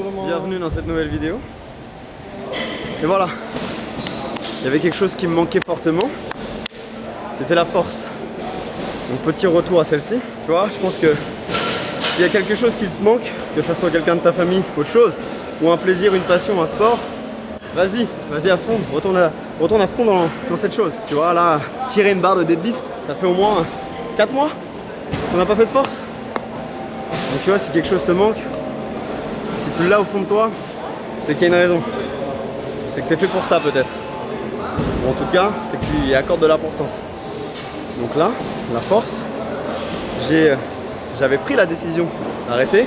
tout le monde. Bienvenue dans cette nouvelle vidéo. Et voilà, il y avait quelque chose qui me manquait fortement, c'était la force. Donc petit retour à celle-ci, tu vois, je pense que s'il y a quelque chose qui te manque, que ce soit quelqu'un de ta famille, autre chose, ou un plaisir, une passion, un sport, vas-y à fond, retourne à fond dans cette chose. Tu vois, là, tirer une barre de deadlift, ça fait au moins 4 mois qu'on n'a pas fait de force. Donc tu vois, si quelque chose te manque, si tu l'as au fond de toi, c'est qu'il y a une raison. C'est que tu es fait pour ça peut-être. Ou en tout cas, c'est que tu y accordes de l'importance. Donc là, la force, j'avais pris la décision d'arrêter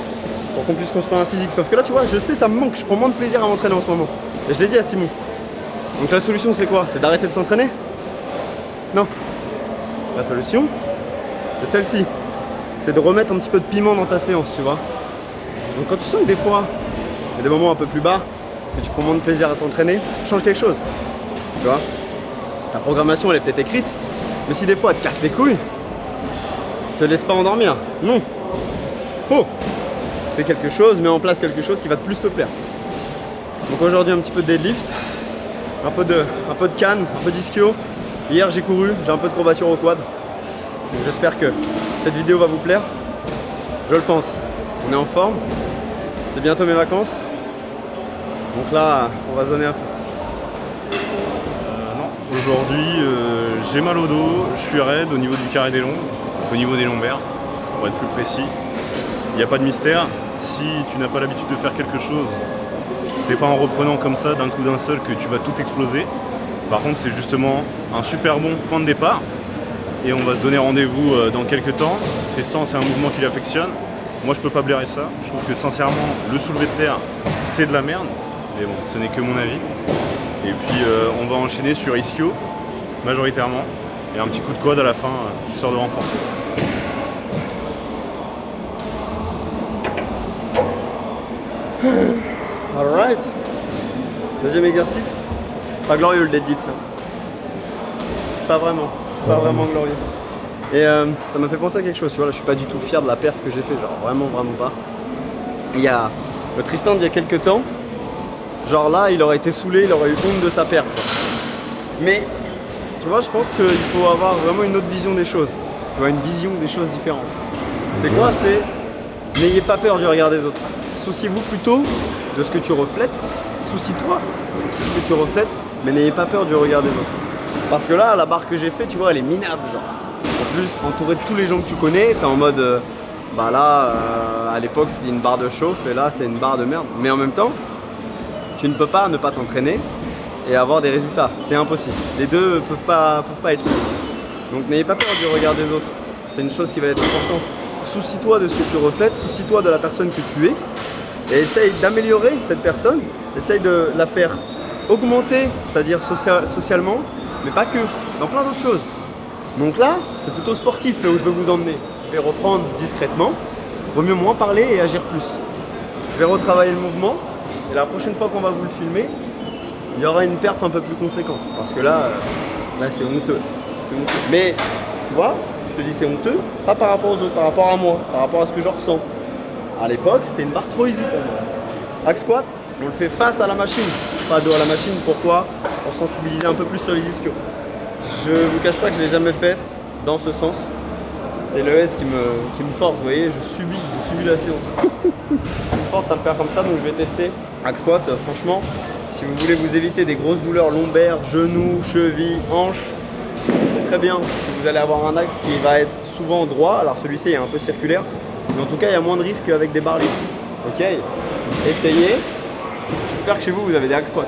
pour qu'on puisse construire un physique. Sauf que là, tu vois, je sais, ça me manque. Je prends moins de plaisir à m'entraîner en ce moment. Et je l'ai dit à Simon. Donc la solution, c'est quoi? C'est d'arrêter de s'entraîner? Non. La solution, c'est celle-ci. C'est de remettre un petit peu de piment dans ta séance, tu vois. Donc quand tu sens que des fois, il y a des moments un peu plus bas, que tu prends moins de plaisir à t'entraîner, change quelque chose. Tu vois, ta programmation elle est peut-être écrite, mais si des fois elle te casse les couilles, te laisse pas endormir. Non. Faux. Fais quelque chose, mets en place quelque chose qui va plus te plaire. Donc aujourd'hui un petit peu de deadlift, un peu de canne, un peu d'ischio. Hier j'ai couru, j'ai un peu de courbature au quad. Donc j'espère que cette vidéo va vous plaire. Je le pense. On est en forme. C'est bientôt mes vacances. Donc là, on va zoner à fond. Non, aujourd'hui j'ai mal au dos, je suis raide au niveau du carré des longs, au niveau des lombaires, pour être plus précis. Il n'y a pas de mystère. Si tu n'as pas l'habitude de faire quelque chose, c'est pas en reprenant comme ça d'un coup d'un seul que tu vas tout exploser. Par contre, c'est justement un super bon point de départ. Et on va se donner rendez-vous dans quelques temps. Tristan, c'est un mouvement qu'il affectionne. Moi, je peux pas blairer ça. Je trouve que sincèrement, le soulevé de terre, c'est de la merde. Mais bon, ce n'est que mon avis. Et puis, on va enchaîner sur ischio, majoritairement. Et un petit coup de quad à la fin, histoire de renforcer. Alright. Deuxième exercice. Pas glorieux le deadlift. Hein. Pas vraiment glorieux. Et ça m'a fait penser à quelque chose, tu vois, là je suis pas du tout fier de la perf que j'ai fait, genre vraiment pas. Il y a le Tristan d'il y a quelques temps, genre là il aurait été saoulé, il aurait eu honte de sa perf. Mais tu vois, je pense qu'il faut avoir vraiment une autre vision des choses, tu vois, une vision des choses différentes. C'est quoi? C'est n'ayez pas peur du regard des autres. Souciez-vous plutôt de ce que tu reflètes, soucie-toi de ce que tu reflètes, mais n'ayez pas peur du regard des autres. Parce que là, la barre que j'ai fait, tu vois, elle est minable, genre. En plus, entouré de tous les gens que tu connais, t'es en mode, bah là, à l'époque, c'était une barre de chauffe, et là, c'est une barre de merde. Mais en même temps, tu ne peux pas ne pas t'entraîner et avoir des résultats. C'est impossible. Les deux peuvent pas être. Donc, n'ayez pas peur du regard des autres. C'est une chose qui va être importante. Soucie-toi de ce que tu reflètes, soucie-toi de la personne que tu es, et essaye d'améliorer cette personne. Essaye de la faire augmenter, c'est-à-dire socialement, mais pas que, dans plein d'autres choses. Donc là, c'est plutôt sportif là où je veux vous emmener. Je vais reprendre discrètement, vaut mieux moins parler et agir plus. Je vais retravailler le mouvement, et la prochaine fois qu'on va vous le filmer, il y aura une perf un peu plus conséquente. Parce que là c'est honteux. C'est honteux. Mais, tu vois, je te dis c'est honteux, pas par rapport aux autres, par rapport à moi, par rapport à ce que je ressens. À l'époque, c'était une barre trop easy pour moi. Hack squat, on le fait face à la machine, pas dos à la machine. Pourquoi? Pour sensibiliser un peu plus sur les ischios. Je vous cache pas que je l'ai jamais faite dans ce sens. C'est le S qui me force, vous voyez, je subis la séance. Il me force à le faire comme ça, donc je vais tester. Hack squat, franchement, si vous voulez vous éviter des grosses douleurs lombaires, genoux, chevilles, hanches, c'est très bien, parce que vous allez avoir un axe qui va être souvent droit, alors celui-ci est un peu circulaire, mais en tout cas il y a moins de risques avec des barres libres. Ok, essayez. J'espère que chez vous, vous avez des hack squats.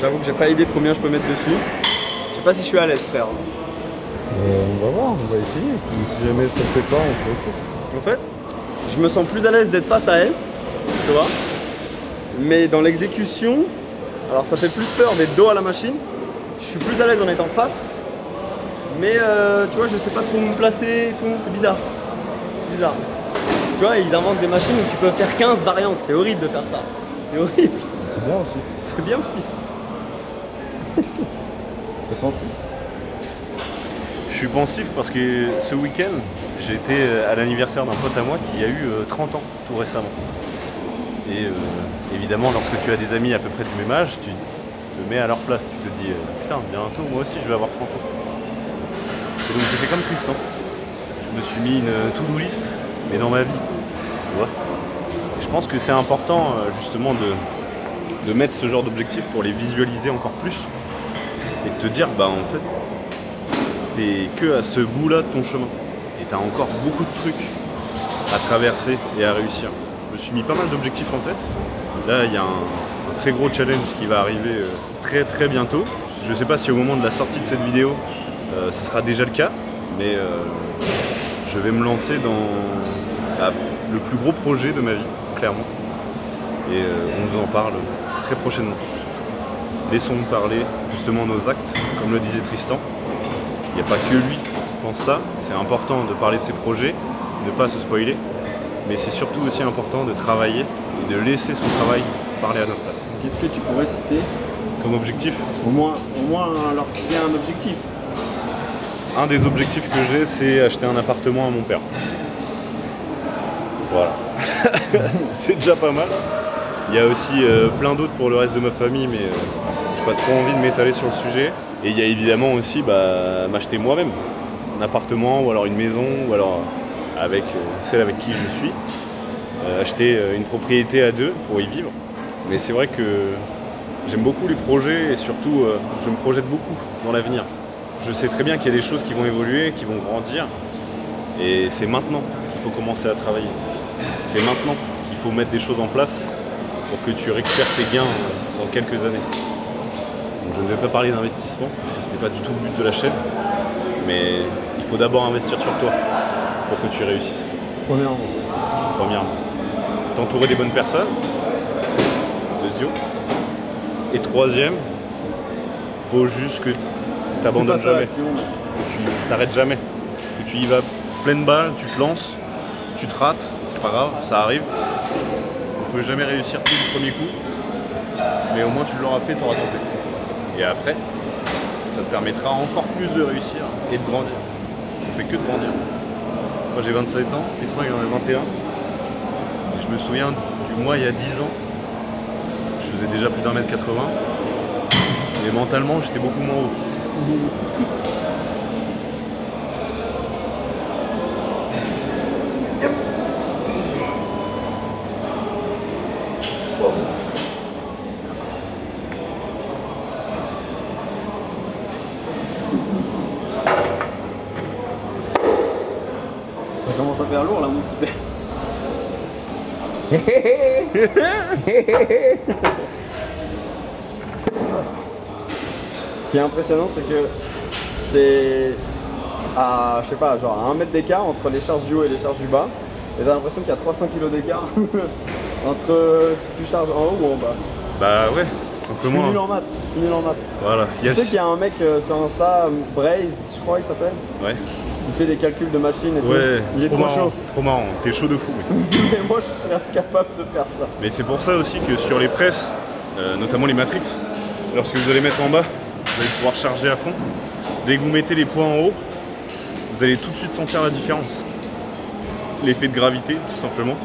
J'avoue que j'ai pas idée de combien je peux mettre dessus. Je sais pas si je suis à l'aise, frère. On va voir, on va essayer. Si jamais ça ne fait pas, on fait autre chose. En fait, je me sens plus à l'aise d'être face à elle, tu vois. Mais dans l'exécution, alors ça fait plus peur d'être dos à la machine. Je suis plus à l'aise en étant face. Mais tu vois, je sais pas trop où me placer et tout, c'est bizarre. C'est bizarre. Tu vois, ils inventent des machines où tu peux faire 15 variantes. C'est horrible de faire ça. C'est horrible. C'est bien aussi. C'est bien aussi. T'es pensif? Je suis pensif parce que ce week-end, j'étais à l'anniversaire d'un pote à moi qui a eu 30 ans tout récemment. Et évidemment, lorsque tu as des amis à peu près du même âge, tu te mets à leur place. Tu te dis, putain, bientôt, moi aussi, je vais avoir 30 ans. Et donc j'ai fait comme Tristan. Je me suis mis une to-do list, mais dans ma vie. Tu vois. Et je pense que c'est important, justement, de mettre ce genre d'objectifs pour les visualiser encore plus. Et de te dire, bah en fait, t'es que à ce bout-là de ton chemin. Et t'as encore beaucoup de trucs à traverser et à réussir. Je me suis mis pas mal d'objectifs en tête. Là, il y a un très gros challenge qui va arriver très très bientôt. Je sais pas si au moment de la sortie de cette vidéo, ce sera déjà le cas, mais je vais me lancer dans le plus gros projet de ma vie, clairement. Et on vous en parle très prochainement. Laissons parler justement nos actes, comme le disait Tristan. Il n'y a pas que lui qui pense ça. C'est important de parler de ses projets, de ne pas se spoiler. Mais c'est surtout aussi important de travailler et de laisser son travail parler à notre place. Qu'est-ce que tu pourrais citer comme objectif? Au moins leur teaser un objectif. Un des objectifs que j'ai, c'est acheter un appartement à mon père. Voilà. C'est déjà pas mal. Il y a aussi plein d'autres pour le reste de ma famille, mais j'ai pas trop envie de m'étaler sur le sujet. Et il y a évidemment aussi m'acheter moi-même un appartement ou alors une maison ou alors avec celle avec qui je suis. Acheter une propriété à deux pour y vivre. Mais c'est vrai que j'aime beaucoup les projets et surtout je me projette beaucoup dans l'avenir. Je sais très bien qu'il y a des choses qui vont évoluer, qui vont grandir. Et c'est maintenant qu'il faut commencer à travailler. C'est maintenant qu'il faut mettre des choses en place pour que tu récupères tes gains dans quelques années. Donc je ne vais pas parler d'investissement, parce que ce n'est pas du tout le but de la chaîne, mais il faut d'abord investir sur toi pour que tu réussisses. Premièrement. T'entourer des bonnes personnes. Deuxième. Et troisième, faut juste que tu n'abandonnes jamais, que tu t'arrêtes jamais, que tu y vas pleine balle, tu te lances, tu te rates, c'est pas grave, ça arrive. On peut jamais réussir tout du premier coup, mais au moins tu l'auras fait, tu auras tenté. Et après, ça te permettra encore plus de réussir et de grandir. On fait que de grandir. Moi j'ai 27 ans, Tristan il en a 21. Et je me souviens du mois il y a 10 ans, je faisais déjà plus d'1m80. Mais mentalement j'étais beaucoup moins haut. Ça commence à faire lourd là mon petit père. Ce qui est impressionnant c'est que c'est à, je sais pas, genre à 1 mètre d'écart entre les charges du haut et les charges du bas. Et t'as l'impression qu'il y a 300 kg d'écart entre si tu charges en haut ou en bas. Bah ouais, tout Je simplement. suis nul en maths, Voilà. Tu sais qu'il y a un mec sur Insta, Braze, je crois il s'appelle. Ouais. Il fait des calculs de machines et Ouais, tout. Il est trop marrant, chaud. Trop marrant, t'es chaud de fou. Mais moi je serais incapable de faire ça. Mais c'est pour ça aussi que sur les presses, notamment les Matrix, lorsque vous allez mettre en bas, vous allez pouvoir charger à fond. Dès que vous mettez les poids en haut, vous allez tout de suite sentir la différence. L'effet de gravité, tout simplement.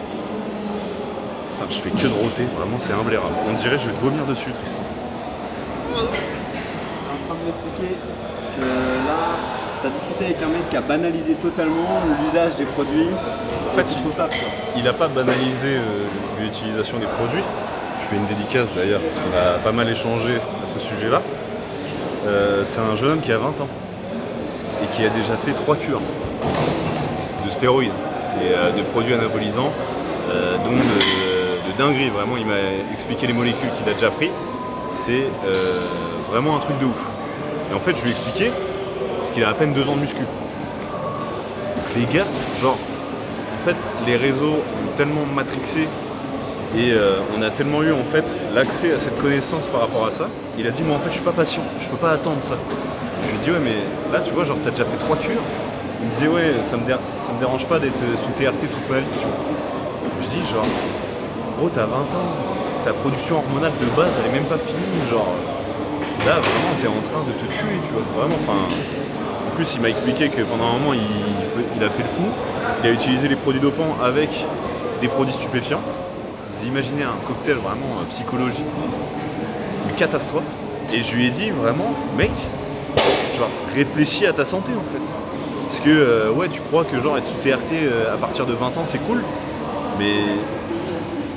Enfin, je fais que de roter, vraiment c'est imblairable. On dirait que je vais te vomir dessus, Tristan. En train de m'expliquer que là, t'as discuté avec un mec qui a banalisé totalement l'usage des produits. En fait, tu trouves ça, il n'a pas banalisé l'utilisation des produits. Je fais une dédicace d'ailleurs, parce qu'on a pas mal échangé à ce sujet-là. C'est un jeune homme qui a 20 ans et qui a déjà fait 3 cures de stéroïdes et de produits anabolisants, donc de dinguerie. Vraiment, il m'a expliqué les molécules qu'il a déjà pris. C'est vraiment un truc de ouf. Et en fait, je lui ai expliqué, parce qu'il a à peine 2 ans de muscu. Les gars, genre, en fait, les réseaux ont tellement matrixé et on a tellement eu en fait l'accès à cette connaissance par rapport à ça. Il a dit, moi en fait, je suis pas patient, je peux pas attendre ça. Je lui ai dit, ouais, mais là, tu vois, genre, t'as déjà fait 3 cures. Il me disait, ouais, ça me dérange pas d'être sous TRT toute ma vie. Je dis, genre, gros, t'as 20 ans, ta production hormonale de base, elle est même pas finie, genre, Là, vraiment, t'es en train de te tuer, tu vois. Vraiment, enfin. En plus, il m'a expliqué que pendant un moment, il a fait le fou. Il a utilisé les produits dopants avec des produits stupéfiants. Vous imaginez un cocktail vraiment psychologique, une catastrophe. Et je lui ai dit vraiment, mec, genre, réfléchis à ta santé en fait. Parce que, ouais, tu crois que genre être sous TRT à partir de 20 ans, c'est cool. Mais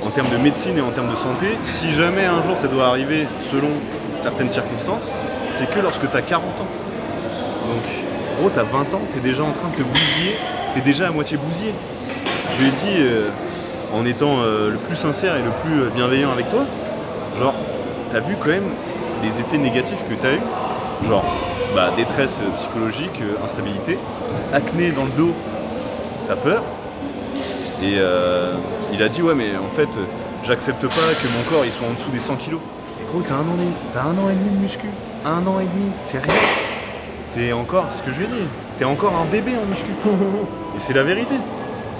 en termes de médecine et en termes de santé, si jamais un jour ça doit arriver selon certaines circonstances, c'est que lorsque t'as 40 ans. Donc, gros, t'as 20 ans, t'es déjà en train de te bousiller, t'es déjà à moitié bousillé. Je lui ai dit, en étant le plus sincère et le plus bienveillant avec toi, genre, t'as vu quand même les effets négatifs que t'as eu, genre, bah, détresse psychologique, instabilité, acné dans le dos, t'as peur. Et il a dit, ouais, mais en fait, j'accepte pas que mon corps il soit en dessous des 100 kilos. Et gros, t'as un an et demi de muscu, 1 an et demi, c'est rien. T'es encore, c'est ce que je lui ai dit, t'es encore un bébé en muscu. Et c'est la vérité.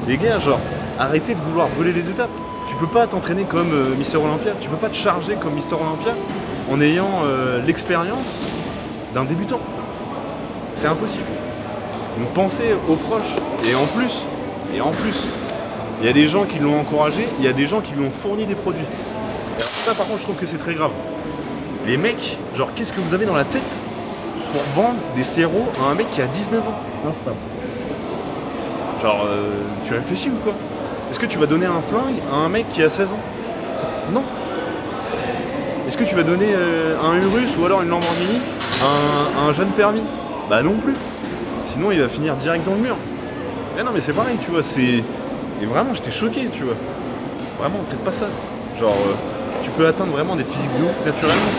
Les gars, genre, arrêtez de vouloir brûler les étapes. Tu peux pas t'entraîner comme Mister Olympia, tu peux pas te charger comme Mister Olympia en ayant l'expérience d'un débutant. C'est impossible. Donc pensez aux proches. Et en plus, il y a des gens qui l'ont encouragé, il y a des gens qui lui ont fourni des produits. Et alors ça par contre je trouve que c'est très grave. Les mecs, genre qu'est-ce que vous avez dans la tête pour vendre des stérols à un mec qui a 19 ans? Instable. Genre, tu réfléchis ou quoi? Est-ce que tu vas donner un flingue à un mec qui a 16 ans? Non. Est-ce que tu vas donner un Urus ou alors une Lamborghini à un jeune permis? Bah non plus. Sinon il va finir direct dans le mur. Mais non mais c'est pareil, tu vois, c'est... Et vraiment j'étais choqué, tu vois. Vraiment, faites pas ça. Genre, tu peux atteindre vraiment des physiques de ouf naturellement.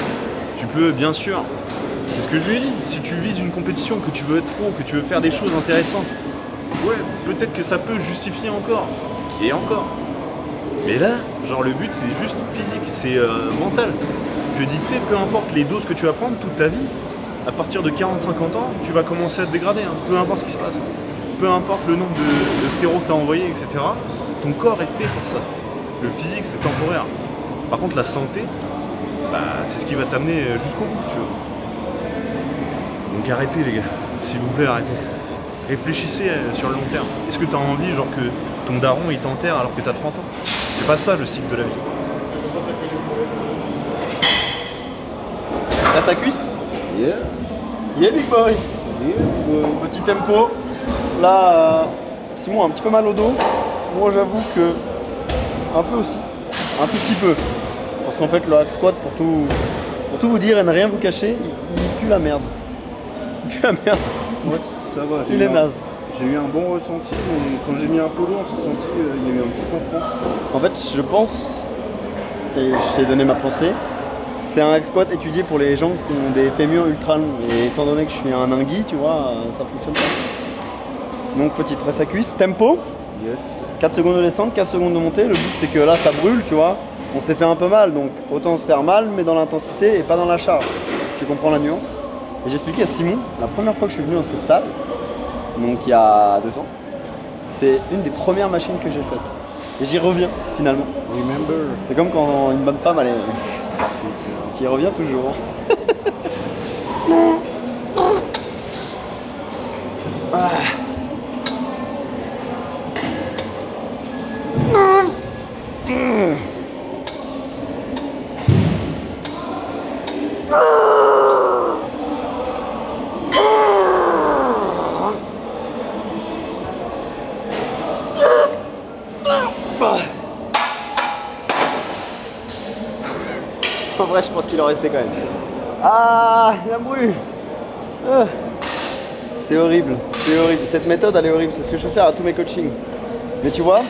Tu peux, bien sûr... C'est ce que je lui ai dit. Si tu vises une compétition, que tu veux être pro, que tu veux faire des choses intéressantes, ouais, peut-être que ça peut justifier encore. Et encore. Mais là, genre le but c'est juste physique, c'est mental. Je dis, tu sais, peu importe les doses que tu vas prendre toute ta vie, à partir de 40-50 ans, tu vas commencer à te dégrader. Hein. Peu importe ce qui se passe. Peu importe le nombre de stérols que tu as envoyés, etc. Ton corps est fait pour ça. Le physique c'est temporaire. Par contre la santé, bah, c'est ce qui va t'amener jusqu'au bout, tu vois. Donc arrêtez les gars, s'il vous plaît arrêtez. Réfléchissez sur le long terme. Est-ce que tu as envie genre que ton daron il t'enterre alors que tu as 30 ans? C'est pas ça le cycle de la vie. Là ça cuisse? Yeah. Yeah big boy. Yeah. Petit tempo. Là, Simon a un petit peu mal au dos. Moi j'avoue que un peu aussi. Un tout petit peu. Parce qu'en fait le hack squat pour tout vous dire et ne rien vous cacher, il pue la merde. Il pue la merde. Moi ça va. Il est naze. J'ai eu un bon ressenti, mais quand j'ai mis un peu loin, j'ai senti qu'il y a eu un petit pincement. En fait, je pense, et je t'ai donné ma pensée, c'est un hack squat étudié pour les gens qui ont des fémurs ultra longs. Et étant donné que je suis un ingui, tu vois, ça fonctionne pas. Donc petite presse à cuisse, tempo, Yes. 4 secondes de descente, 4 secondes de montée. Le but c'est que là ça brûle, tu vois. On s'est fait un peu mal, donc autant se faire mal, mais dans l'intensité et pas dans la charge. Tu comprends la nuance? Et j'expliquais à Simon, la première fois que je suis venu dans cette salle, donc il y a 2 ans, c'est une des premières machines que j'ai faites. Et j'y reviens finalement. Remember. C'est comme quand une bonne femme, elle est... Tu y reviens toujours. Ah. En vrai, je pense qu'il en restait quand même. Ah, il y a un bruit. C'est horrible, c'est horrible. Cette méthode, elle est horrible. C'est ce que je veux faire à tous mes coachings. Mais tu vois,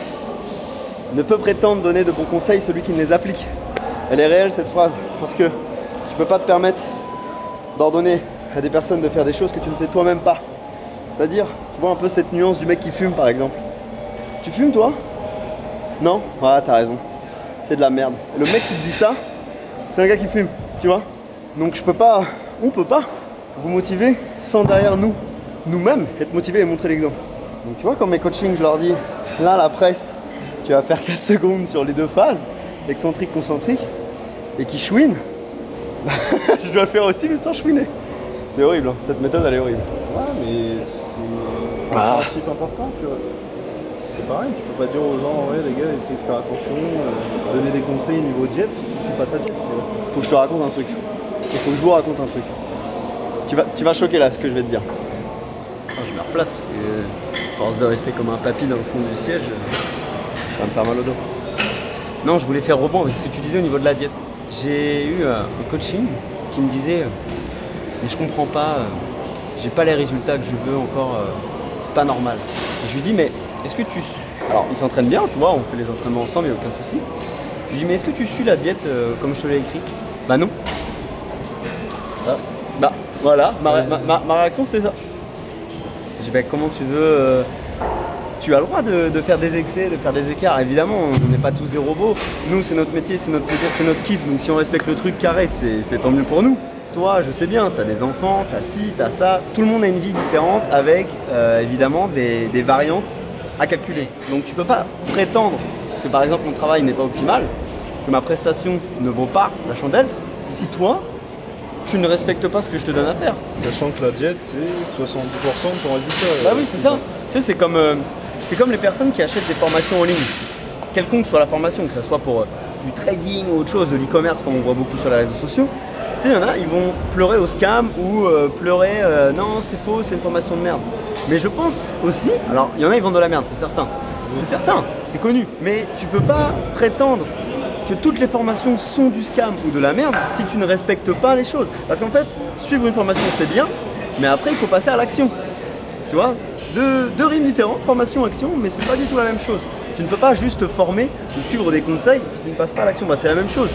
ne peut prétendre donner de bons conseils celui qui ne les applique. Elle est réelle cette phrase, parce que tu peux pas te permettre d'ordonner à des personnes de faire des choses que tu ne fais toi-même pas. C'est-à-dire, tu vois un peu cette nuance du mec qui fume par exemple. Tu fumes toi? Non? Ah, t'as raison. C'est de la merde. Et le mec qui te dit ça, c'est un gars qui fume, tu vois. Donc je peux pas, on peut pas vous motiver sans derrière nous-mêmes être motivés et montrer l'exemple. Donc tu vois, quand mes coachings, je leur dis, là la presse, tu vas faire 4 secondes sur les 2 phases, excentrique, concentrique, et qui chouine, Je dois le faire aussi mais sans chouiner. C'est horrible, hein. Cette méthode elle est horrible. Ouais, mais c'est un principe important, tu vois. C'est pareil, tu peux pas dire aux gens, ouais les gars, essayez de faire attention, donner des conseils niveau diète si tu suis pas ta diète, tu vois. Faut que je te raconte un truc. Il faut que je vous raconte un truc. Tu vas choquer là ce que je vais te dire. Oh, je me replace parce que à force de rester comme un papy dans le fond du siège, ça va me faire mal au dos. Non, je voulais faire rebond avec ce que tu disais au niveau de la diète. J'ai eu un coaching qui me disait mais je comprends pas, j'ai pas les résultats que je veux encore, c'est pas normal. Et je lui dis mais est-ce que tu... Alors il s'entraîne bien, tu vois, on fait les entraînements ensemble, il n'y a aucun souci. Je lui dis mais est-ce que tu suis la diète comme je te l'ai écrite? Bah non. Ah. Bah voilà, ma réaction c'était ça. Je dis bah comment tu veux... Tu as le droit de faire des excès, de faire des écarts. Évidemment, on n'est pas tous des robots. Nous, c'est notre métier, c'est notre plaisir, c'est notre kiff. Donc si on respecte le truc carré, c'est tant mieux pour nous. Toi, je sais bien, tu as des enfants, tu as ci, tu as ça. Tout le monde a une vie différente avec évidemment des variantes à calculer. Donc tu peux pas prétendre que par exemple mon travail n'est pas optimal, que ma prestation ne vaut pas la chandelle, si toi, tu ne respectes pas ce que je te donne à faire. Sachant que la diète, c'est 70% de ton résultat. Bah oui, c'est ça. Tu sais, c'est comme les personnes qui achètent des formations en ligne. Quelconque soit la formation, que ce soit pour du trading ou autre chose, de l'e-commerce, comme on voit beaucoup sur les réseaux sociaux. Tu sais, il y en a, ils vont pleurer au scam ou pleurer non, c'est faux, c'est une formation de merde. Mais je pense aussi, alors il y en a, ils vendent de la merde, c'est certain. C'est certain, c'est connu. Mais tu peux pas prétendre que toutes les formations sont du scam ou de la merde si tu ne respectes pas les choses. Parce qu'en fait, suivre une formation c'est bien, mais après il faut passer à l'action. Tu vois, deux rimes différentes, formation, action, mais c'est pas du tout la même chose. Tu ne peux pas juste te former ou suivre des conseils si tu ne passes pas à l'action. Bah, c'est la même chose.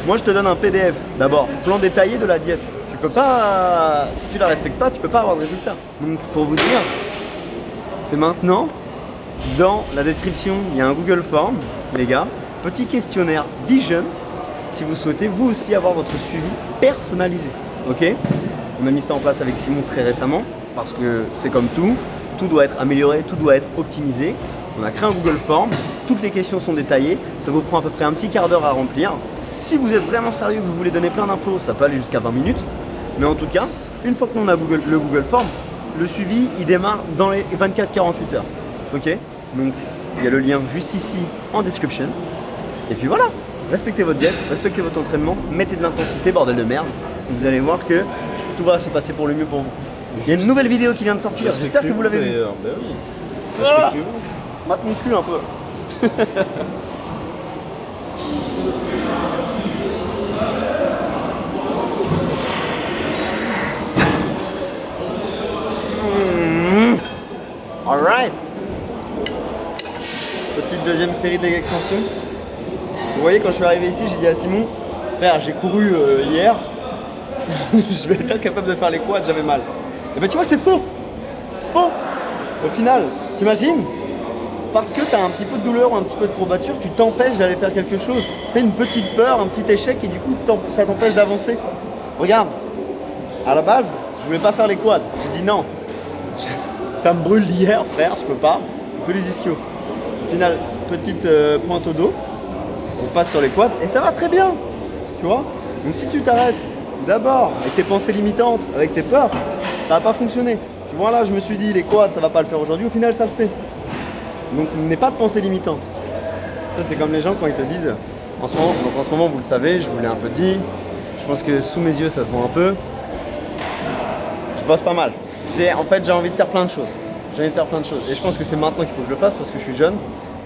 Moi je te donne un PDF, d'abord, plan détaillé de la diète. Tu peux pas, si tu la respectes pas, tu peux pas avoir de résultat. Donc pour vous dire, c'est maintenant, dans la description, il y a un Google Form, les gars. Petit questionnaire Vision, si vous souhaitez vous aussi avoir votre suivi personnalisé. Ok? On a mis ça en place avec Simon très récemment, parce que c'est comme tout doit être amélioré, tout doit être optimisé. On a créé un Google Form, toutes les questions sont détaillées, ça vous prend à peu près un petit quart d'heure à remplir. Si vous êtes vraiment sérieux, que vous voulez donner plein d'infos, ça peut aller jusqu'à 20 minutes. Mais en tout cas, une fois qu'on a le Google Form, le suivi il démarre dans les 24-48 heures. Ok? Donc il y a le lien juste ici en description. Et puis voilà, respectez votre diète, respectez votre entraînement, mettez de l'intensité, bordel de merde. Vous allez voir que tout va se passer pour le mieux pour vous. Il y a une nouvelle vidéo qui vient de sortir, j'espère que vous l'avez vue. Ben oui. Respectez-vous. Mate mon cul un peu. Alright. Petite deuxième série d'extensions. Vous voyez, quand je suis arrivé ici, j'ai dit à Simon, frère, j'ai couru hier, je vais être incapable de faire les quads, j'avais mal. Et ben tu vois, c'est faux. Faux. Au final, t'imagines, parce que t'as un petit peu de douleur ou un petit peu de courbature, tu t'empêches d'aller faire quelque chose. C'est une petite peur, un petit échec et du coup, ça t'empêche d'avancer. Regarde, à la base, je voulais pas faire les quads. J'ai dit non, ça me brûle hier, frère, je peux pas. On fait les ischios. Au final, petite pointe au dos. On passe sur les quads et ça va très bien, tu vois. Donc si tu t'arrêtes d'abord avec tes pensées limitantes, avec tes peurs, ça va pas fonctionner. Tu vois là, je me suis dit les quads ça va pas le faire aujourd'hui, au final ça le fait. Donc n'aie pas de pensée limitante. Ça c'est comme les gens quand ils te disent, en ce moment vous le savez, je vous l'ai un peu dit, je pense que sous mes yeux ça se voit un peu. Je bosse pas mal. En fait j'ai envie de faire plein de choses. J'ai envie de faire plein de choses. Et je pense que c'est maintenant qu'il faut que je le fasse parce que je suis jeune.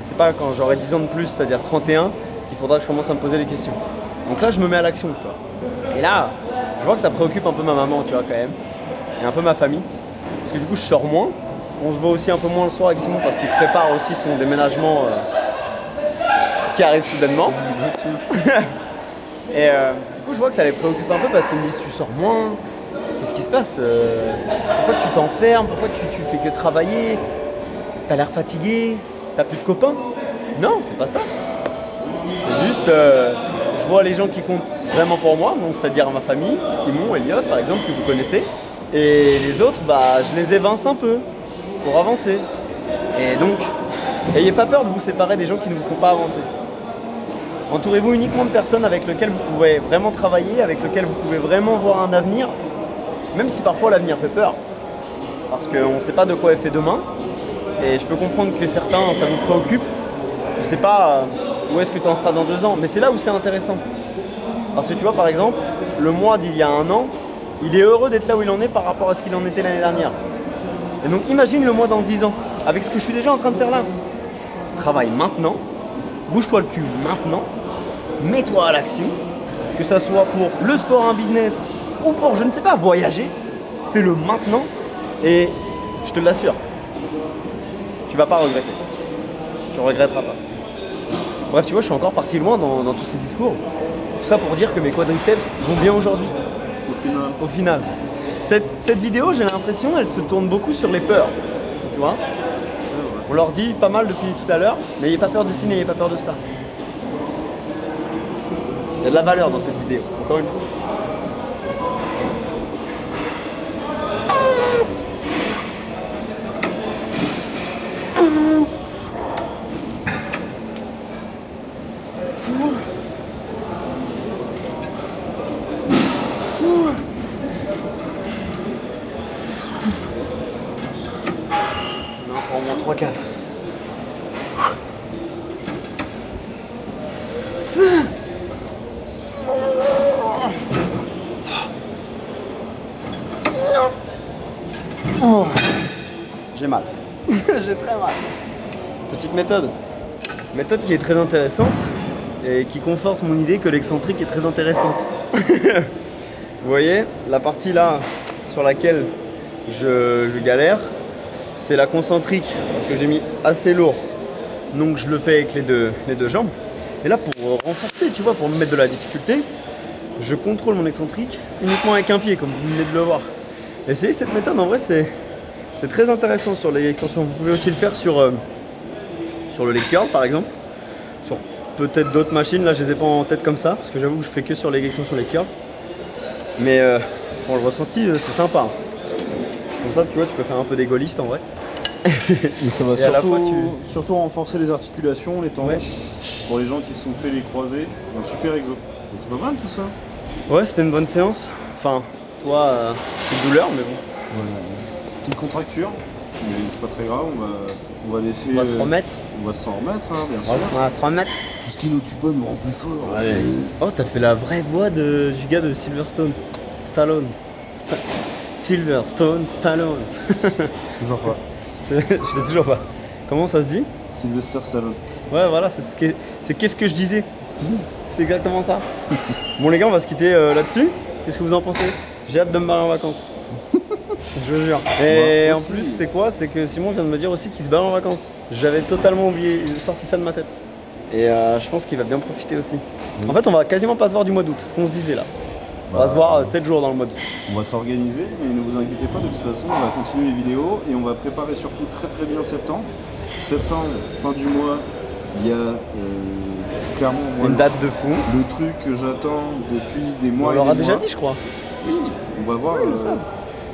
C'est pas quand j'aurai 10 ans de plus, c'est-à-dire 31, qu'il faudra que je commence à me poser les questions. Donc là, je me mets à l'action, tu vois. Et là, je vois que ça préoccupe un peu ma maman, tu vois, quand même. Et un peu ma famille. Parce que du coup, je sors moins. On se voit aussi un peu moins le soir avec Simon parce qu'il prépare aussi son déménagement qui arrive soudainement. Et du coup, je vois que ça les préoccupe un peu parce qu'ils me disent, tu sors moins. Qu'est-ce qui se passe? Pourquoi tu t'enfermes? Pourquoi tu fais que travailler? T'as l'air fatigué? T'as plus de copains? Non, c'est pas ça. C'est juste, je vois les gens qui comptent vraiment pour moi, donc c'est-à-dire ma famille, Simon, Elliot par exemple, que vous connaissez. Et les autres, bah, je les évince un peu pour avancer. Et donc, n'ayez pas peur de vous séparer des gens qui ne vous font pas avancer. Entourez-vous uniquement de personnes avec lesquelles vous pouvez vraiment travailler, avec lesquelles vous pouvez vraiment voir un avenir, même si parfois l'avenir fait peur. Parce qu'on ne sait pas de quoi est fait demain. Et je peux comprendre que certains, ça vous préoccupe. Je ne sais pas où est-ce que tu en seras dans 2 ans, mais c'est là où c'est intéressant. Parce que tu vois, par exemple, le moi d'il y a 1 an, il est heureux d'être là où il en est par rapport à ce qu'il en était l'année dernière. Et donc imagine le moi dans 10 ans, avec ce que je suis déjà en train de faire là. Travaille maintenant, bouge-toi le cul maintenant, mets-toi à l'action, que ça soit pour le sport, un business, ou pour, je ne sais pas, voyager, fais-le maintenant, et je te l'assure, tu vas pas regretter. Tu regretteras pas. Bref, tu vois, je suis encore parti loin dans tous ces discours. Tout ça pour dire que mes quadriceps vont bien aujourd'hui. Au final. Cette vidéo, j'ai l'impression, elle se tourne beaucoup sur les peurs. Tu vois ? On leur dit pas mal depuis tout à l'heure, mais n'ayez pas peur de ci, n'ayez pas peur de ça. Il y a de la valeur dans cette vidéo, encore une fois. On en 3-4. Oh. J'ai mal. J'ai très mal. Petite méthode. Méthode qui est très intéressante et qui conforte mon idée que l'excentrique est très intéressante. Vous voyez, la partie là sur laquelle je galère, c'est la concentrique parce que j'ai mis assez lourd. Donc je le fais avec les deux jambes. Et là pour renforcer, tu vois, pour me mettre de la difficulté, je contrôle mon excentrique uniquement avec un pied comme vous venez de le voir. Essayez cette méthode, en vrai c'est très intéressant sur les extensions. Vous pouvez aussi le faire sur le leg curl par exemple. Sur peut-être d'autres machines, là je les ai pas en tête comme ça, parce que j'avoue que je fais que sur les extensions leg curl. Mais pour le ressenti c'est sympa. Comme ça tu vois tu peux faire un peu des gaullistes en vrai. Et ça va et à la fois, surtout renforcer les articulations, les tendons. Ouais. Pour les gens qui se sont fait les croisés, un super exo. Et c'est pas mal tout ça. Ouais, c'était une bonne séance. Enfin, toi, petite douleur, mais bon. Ouais. Petite contracture, mais c'est pas très grave, on va laisser. On va se remettre. On va s'en remettre, hein, bien sûr. On va se remettre. Tout ce qui nous tue pas nous rend plus forts. Ouais. Oh, t'as fait la vraie voix du gars de Silverstone. Stallone. Silverstone Stallone. Toujours pas. Je l'ai toujours pas. Comment ça se dit? Sylvester Stallone. Ouais, voilà, c'est qu'est-ce que je disais. C'est exactement ça. Bon les gars, on va se quitter là-dessus. Qu'est-ce que vous en pensez? J'ai hâte de me barrer en vacances. Je vous jure. Et Moi en aussi. plus, c'est quoi? C'est que Simon vient de me dire aussi qu'il se barre en vacances. J'avais totalement oublié, sorti ça de ma tête. Et je pense qu'il va bien profiter aussi. En fait, on va quasiment pas se voir du mois d'août, c'est ce qu'on se disait là. On va se voir 7 jours dans le mois d'août. On va s'organiser, mais ne vous inquiétez pas, de toute façon, on va continuer les vidéos et on va préparer surtout très très bien septembre. Septembre, fin du mois, il y a clairement moi, Une date de fou. le truc que j'attends depuis des mois On et l'aura des déjà mois. dit, je crois. Oui, on va voir ça.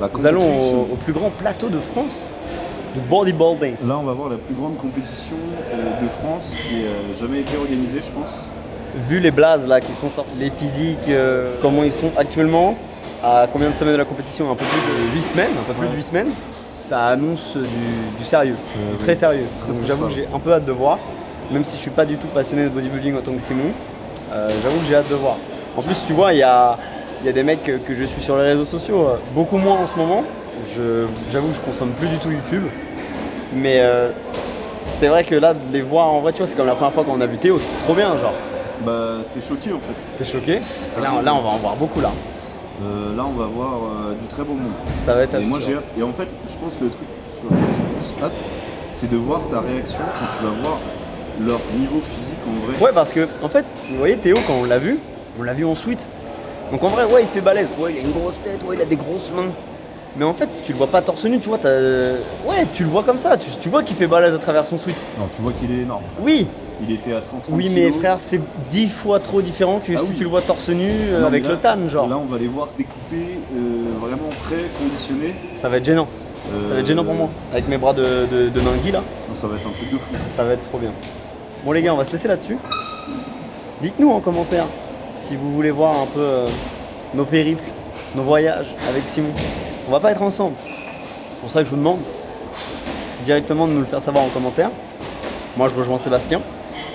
la Nous allons competition. au plus grand plateau de France de bodybuilding. Là, on va voir la plus grande compétition de France qui a jamais été organisée, je pense. Vu les blazes là qui sont sortis, les physiques, comment ils sont actuellement, à combien de semaines de la compétition? Un peu plus de 8 semaines, un peu plus de 8 semaines. Ça annonce du sérieux, très sérieux. Très, Donc très j'avoue que j'ai un peu hâte de voir, même si je suis pas du tout passionné de bodybuilding en tant que Simon. J'avoue que j'ai hâte de voir. En plus, tu vois, il y a des mecs que je suis sur les réseaux sociaux, beaucoup moins en ce moment. J'avoue que je consomme plus du tout YouTube. Mais c'est vrai que là, de les voir en vrai, tu vois, c'est comme la première fois qu'on a vu Théo, c'est trop bien, genre. Bah, t'es choqué en fait. T'es choqué? Là, on va en voir beaucoup là. Là, on va voir du très beau monde. Ça va être Et moi, absurde. j'ai hâte. Et en fait, je pense que le truc sur lequel j'ai le plus hâte, c'est de voir ta réaction quand tu vas voir leur niveau physique en vrai. Ouais, parce que, en fait, vous voyez, Théo, quand on l'a vu en suite. Donc en vrai, ouais, il fait balèze. Ouais, il a une grosse tête, ouais, il a des grosses mains. Mais en fait, tu le vois pas torse nu, tu vois, ouais, tu le vois comme ça. Tu vois qu'il fait balèze à travers son suite. Non, tu vois qu'il est énorme. Oui, Il était à 130 oui, kilos. mais frère, c'est 10 fois trop différent que Ah si oui. tu le vois torse nu Non, avec mais là- le tan, genre. Là, on va les voir découpés, vraiment pré-conditionnés. Ça va être gênant. Ça va être gênant pour moi. Avec mes bras de Nangui là, Non, ça va être un truc de fou. ça va être trop bien. Bon les gars, on va se laisser là-dessus. Dites-nous en commentaire si vous voulez voir un peu nos périples, nos voyages avec Simon. On va pas être ensemble. C'est pour ça que je vous demande directement de nous le faire savoir en commentaire. Moi, je rejoins Sébastien,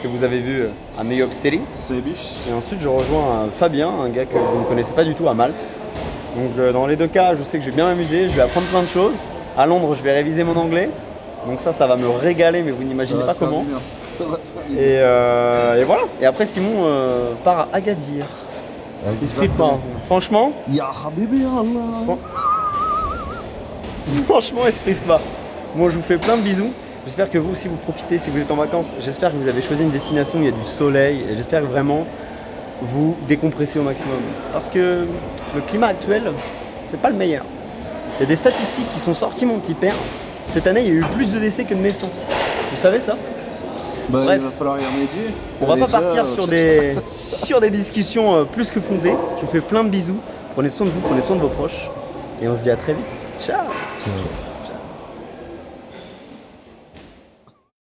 que vous avez vu à New York City. C'est biche. Et ensuite, je rejoins Fabien, un gars que vous ne connaissez pas du tout à Malte. Donc, dans les deux cas, je sais que je vais bien m'amuser, je vais apprendre plein de choses. À Londres, je vais réviser mon anglais. Donc ça va me régaler, mais vous n'imaginez pas comment. Et voilà. Et après, Simon part à Agadir. Il se prive pas. Franchement, Ya Habibi Allah. franchement, il se prive pas. Moi, je vous fais plein de bisous. J'espère que vous aussi vous profitez si vous êtes en vacances. J'espère que vous avez choisi une destination où il y a du soleil. Et j'espère que vraiment vous décompressez au maximum. Parce que le climat actuel, c'est pas le meilleur. Il y a des statistiques qui sont sorties, mon petit père. Cette année, il y a eu plus de décès que de naissances. Vous savez ça? Bah, Bref. il va falloir y remédier. On va pas Déjà, partir sur des discussions plus que fondées. Je vous fais plein de bisous. Prenez soin de vous, prenez soin de vos proches. Et on se dit à très vite. Ciao.